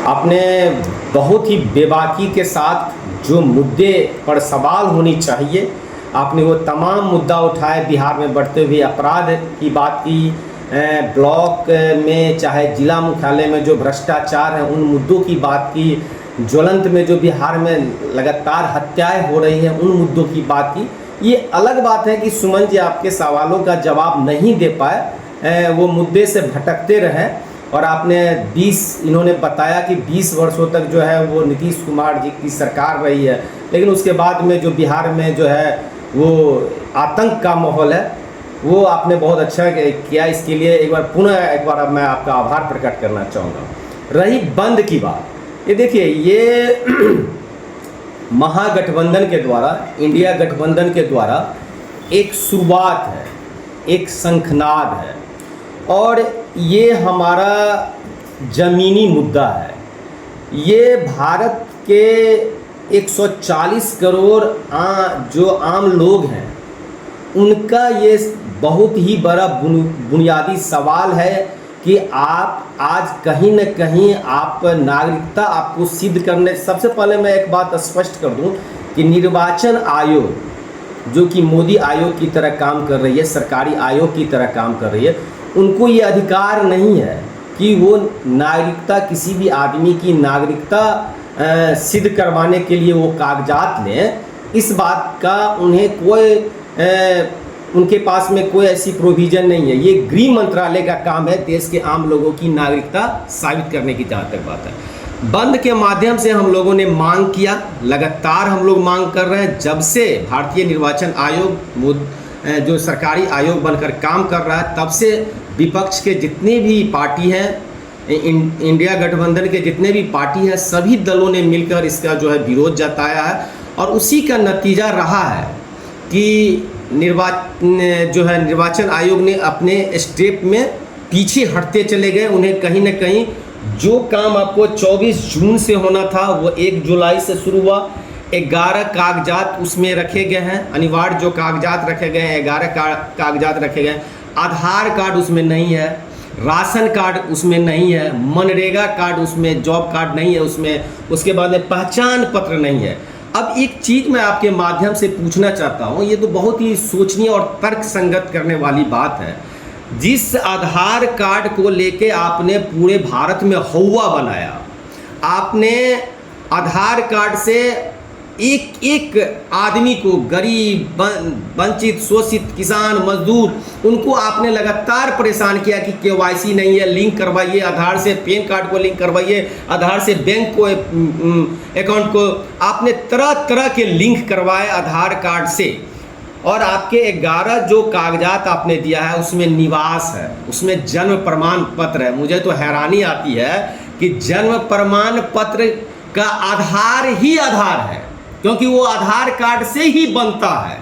आपने बहुत ही बेबाकी के साथ जो मुद्दे पर सवाल होनी चाहिए आपने वो तमाम मुद्दा उठाए। बिहार में बढ़ते हुए अपराध की बात की, ब्लॉक में चाहे जिला मुख्यालय में जो भ्रष्टाचार है उन मुद्दों की बात की, ज्वलंत में जो बिहार में लगातार हत्याएं हो रही हैं उन मुद्दों की बात की। ये अलग बात है कि सुमन जी आपके सवालों का जवाब नहीं दे पाए, वो मुद्दे से भटकते रहे। और आपने इन्होंने बताया कि 20 वर्षों तक जो है वो नीतीश कुमार जी की सरकार रही है, लेकिन उसके बाद में जो बिहार में जो है वो आतंक का माहौल है, वो आपने बहुत अच्छा किया। इसके लिए एक बार अब मैं आपका आभार प्रकट करना चाहूँगा। रही बंद की बात, ये देखिए ये महागठबंधन के द्वारा, इंडिया गठबंधन के द्वारा एक शुरुआत है, एक शंखनाद है और ये हमारा ज़मीनी मुद्दा है। ये भारत के 140 करोड़ जो आम लोग हैं उनका ये बहुत ही बड़ा बुनियादी सवाल है कि आप आज कहीं न कहीं आप नागरिकता आपको सिद्ध करने। सबसे पहले मैं एक बात स्पष्ट कर दूं कि निर्वाचन आयोग जो कि मोदी आयोग की तरह काम कर रही है, सरकारी आयोग की तरह काम कर रही है, उनको ये अधिकार नहीं है कि वो नागरिकता, किसी भी आदमी की नागरिकता सिद्ध करवाने के लिए वो कागजात लें। इस बात का उन्हें कोई उनके पास में कोई ऐसी प्रोविज़न नहीं है। ये गृह मंत्रालय का काम है देश के आम लोगों की नागरिकता साबित करने की, जहाँ तक बात है। बंद के माध्यम से हम लोगों ने मांग किया, लगातार हम लोग मांग कर रहे हैं। जब से भारतीय निर्वाचन आयोग जो सरकारी आयोग बनकर काम कर रहा है, तब से विपक्ष के जितने भी पार्टी हैं, इंडिया गठबंधन के जितने भी पार्टी हैं, सभी दलों ने मिलकर इसका जो है विरोध जताया है। और उसी का नतीजा रहा है कि निर्वाचन आयोग ने अपने स्टेप में पीछे हटते चले गए। उन्हें कहीं ना कहीं जो काम आपको 24 जून से होना था वो 1 जुलाई से शुरू हुआ। 11 कागजात उसमें रखे गए हैं, अनिवार्य जो कागजात रखे गए हैं 11 कागजात रखे गए। आधार कार्ड उसमें नहीं है, राशन कार्ड उसमें नहीं है, मनरेगा कार्ड उसमें, जॉब कार्ड नहीं है उसमें, उसके बाद में पहचान पत्र नहीं है। अब एक चीज़ मैं आपके माध्यम से पूछना चाहता हूँ, ये तो बहुत ही सोचनीय और तर्क संगत करने वाली बात है। जिस आधार कार्ड को लेके आपने पूरे भारत में हौवा बनाया, आपने आधार कार्ड से एक एक आदमी को, गरीब, वंचित, शोषित, किसान, मजदूर, उनको आपने लगातार परेशान किया कि केवाईसी नहीं है, लिंक करवाइए आधार से, पैन कार्ड को लिंक करवाइए आधार से, बैंक को अकाउंट को, आपने तरह तरह के लिंक करवाए आधार कार्ड से। और आपके 11 जो कागजात आपने दिया है उसमें निवास है, उसमें जन्म प्रमाण पत्र है। मुझे तो हैरानी आती है कि जन्म प्रमाण पत्र का आधार ही आधार है, क्योंकि वो आधार कार्ड से ही बनता है।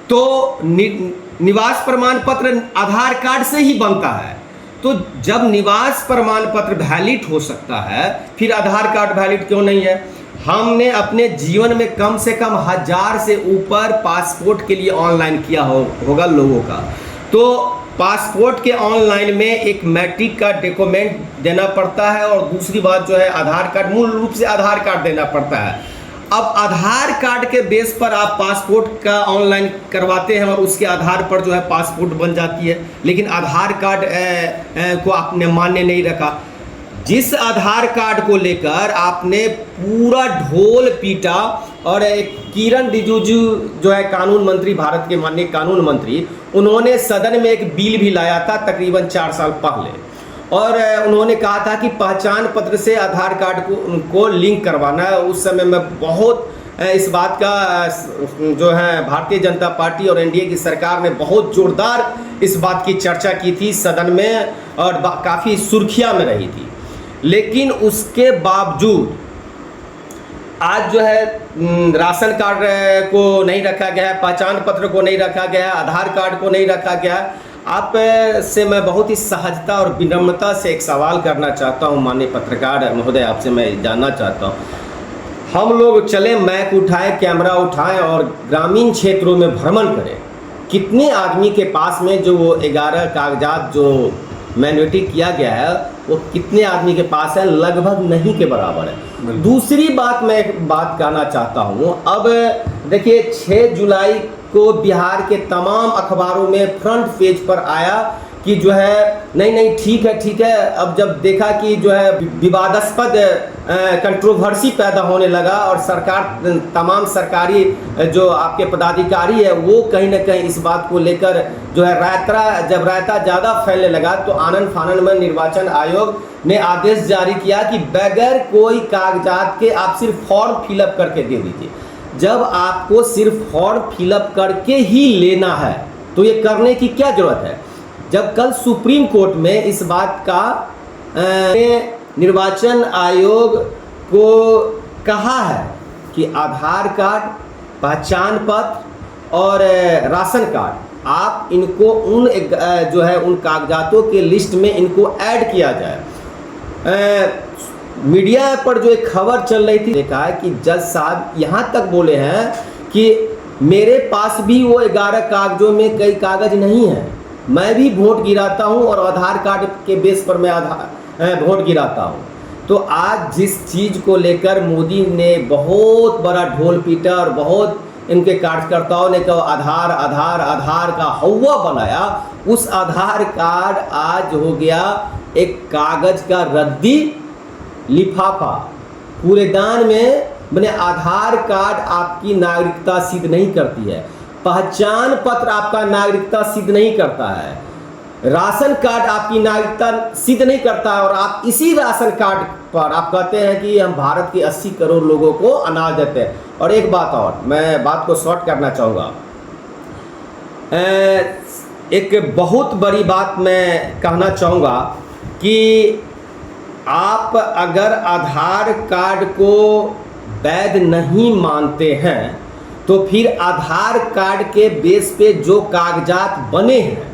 तो निवास प्रमाण पत्र आधार कार्ड से ही बनता है। तो जब निवास प्रमाण पत्र वैलिड हो सकता है, फिर आधार कार्ड वैलिड क्यों नहीं है? हमने अपने जीवन में कम से कम 1000 से ऊपर पासपोर्ट के लिए ऑनलाइन किया होगा लोगों का। तो पासपोर्ट के ऑनलाइन में एक मैट्रिक का डॉक्यूमेंट देना पड़ता है और दूसरी बात जो है आधार कार्ड, मूल रूप से आधार कार्ड देना पड़ता है। अब आधार कार्ड के बेस पर आप पासपोर्ट का ऑनलाइन करवाते हैं और उसके आधार पर जो है पासपोर्ट बन जाती है, लेकिन आधार कार्ड को आपने मान्य नहीं रखा। जिस आधार कार्ड को लेकर आपने पूरा ढोल पीटा और किरण रिजिजू जो है कानून मंत्री, भारत के माननीय कानून मंत्री, उन्होंने सदन में एक बिल भी लाया था तकरीबन 4 साल पहले, और उन्होंने कहा था कि पहचान पत्र से आधार कार्ड को उनको लिंक करवाना है। उस समय में बहुत इस बात का जो है भारतीय जनता पार्टी और एनडीए की सरकार ने बहुत जोरदार इस बात की चर्चा की थी सदन में और काफ़ी सुर्खियां में रही थी। लेकिन उसके बावजूद आज जो है राशन कार्ड को नहीं रखा गया है, पहचान पत्र को नहीं रखा गया है, आधार कार्ड को नहीं रखा गया है। आप से मैं बहुत ही सहजता और विनम्रता से एक सवाल करना चाहता हूं माननीय पत्रकार महोदय, आपसे मैं जानना चाहता हूं, हम लोग चले, मैक उठाएं, कैमरा उठाएं और ग्रामीण क्षेत्रों में भ्रमण करें, कितने आदमी के पास में जो वो 11 कागजात जो मैन्योरिटी किया गया है वो कितने आदमी के पास है, लगभग नहीं के बराबर है। दूसरी बात मैं एक बात कहना चाहता हूँ, अब देखिए 6 जुलाई को बिहार के तमाम अखबारों में फ्रंट पेज पर आया कि जो है नहीं ठीक है। अब जब देखा कि जो है विवादास्पद कंट्रोवर्सी पैदा होने लगा और सरकार तमाम सरकारी जो आपके पदाधिकारी है वो कहीं ना कहीं इस बात को लेकर जो है जब रायता ज़्यादा फैलने लगा तो आनन फानन में निर्वाचन आयोग ने आदेश जारी किया कि बगैर कोई कागजात के आप सिर्फ फॉर्म फिलअप करके दे दीजिए। जब आपको सिर्फ फॉर्म फिलअप करके ही लेना है तो ये करने की क्या जरूरत है, जब कल सुप्रीम कोर्ट में इस बात का निर्वाचन आयोग को कहा है कि आधार कार्ड, पहचान पत्र और राशन कार्ड आप इनको जो है उन कागजातों के लिस्ट में इनको ऐड किया जाए। मीडिया पर जो एक खबर चल रही थी, देखा है कि जज साहब यहाँ तक बोले हैं कि मेरे पास भी वो 11 कागजों में कई कागज नहीं है, मैं भी वोट गिराता हूँ और आधार कार्ड के बेस पर मैं वोट गिराता हूँ। तो आज जिस चीज़ को लेकर मोदी ने बहुत बड़ा ढोल पीटा और बहुत इनके कार्यकर्ताओं ने कहा आधार का हौवा बनाया, उस आधार कार्ड आज हो गया एक कागज का रद्दी लिफाफा। कूड़ेदान में बने आधार कार्ड आपकी नागरिकता सिद्ध नहीं करती है, पहचान पत्र आपका नागरिकता सिद्ध नहीं करता है, राशन कार्ड आपकी नागरिकता सिद्ध नहीं करता है, और आप इसी राशन कार्ड पर आप कहते हैं कि हम भारत के 80 करोड़ लोगों को अनाज देते हैं। और एक बात और, मैं बात को शॉर्ट करना चाहूँगा, एक बहुत बड़ी बात मैं कहना चाहूँगा कि आप अगर आधार कार्ड को वैध नहीं मानते हैं तो फिर आधार कार्ड के बेस पे जो कागजात बने हैं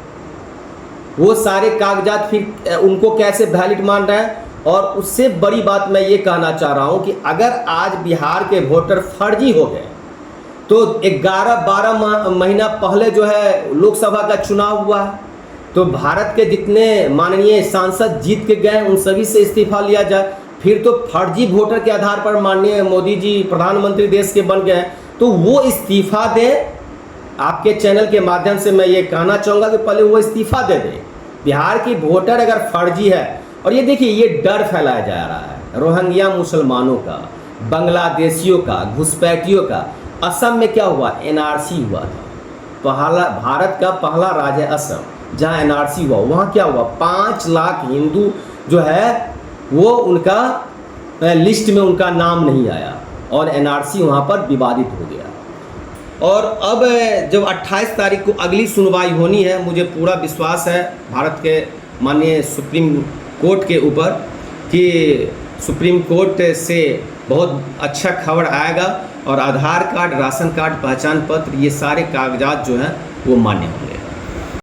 वो सारे कागजात फिर उनको कैसे वैलिड मान रहे हैं। और उससे बड़ी बात मैं ये कहना चाह रहा हूँ कि अगर आज बिहार के वोटर फर्जी हो गए तो 11-12 महीना पहले जो है लोकसभा का चुनाव हुआ है, तो भारत के जितने माननीय सांसद जीत के गए उन सभी से इस्तीफा लिया जाए, फिर तो फर्जी वोटर के आधार पर माननीय मोदी जी प्रधानमंत्री देश के बन गए, तो वो इस्तीफा दें। आपके चैनल के माध्यम से मैं ये कहना चाहूँगा कि पहले वो इस्तीफा दे दें। बिहार की वोटर अगर फर्जी है, और ये देखिए ये डर फैलाया जा रहा है रोहिंग्या मुसलमानों का, बांग्लादेशियों का, घुसपैठियों का। असम में क्या हुआ, एनआरसी हुआ था, भारत का पहला राज्य असम जहाँ एनआरसी हुआ, वहाँ क्या हुआ 5 लाख हिंदू जो है वो उनका लिस्ट में उनका नाम नहीं आया और एनआरसी वहाँ पर विवादित हो गया। और अब जब 28 तारीख को अगली सुनवाई होनी है, मुझे पूरा विश्वास है भारत के माननीय सुप्रीम कोर्ट के ऊपर कि सुप्रीम कोर्ट से बहुत अच्छा खबर आएगा और आधार कार्ड, राशन कार्ड, पहचान पत्र ये सारे कागजात जो हैं वो मान्य होंगे।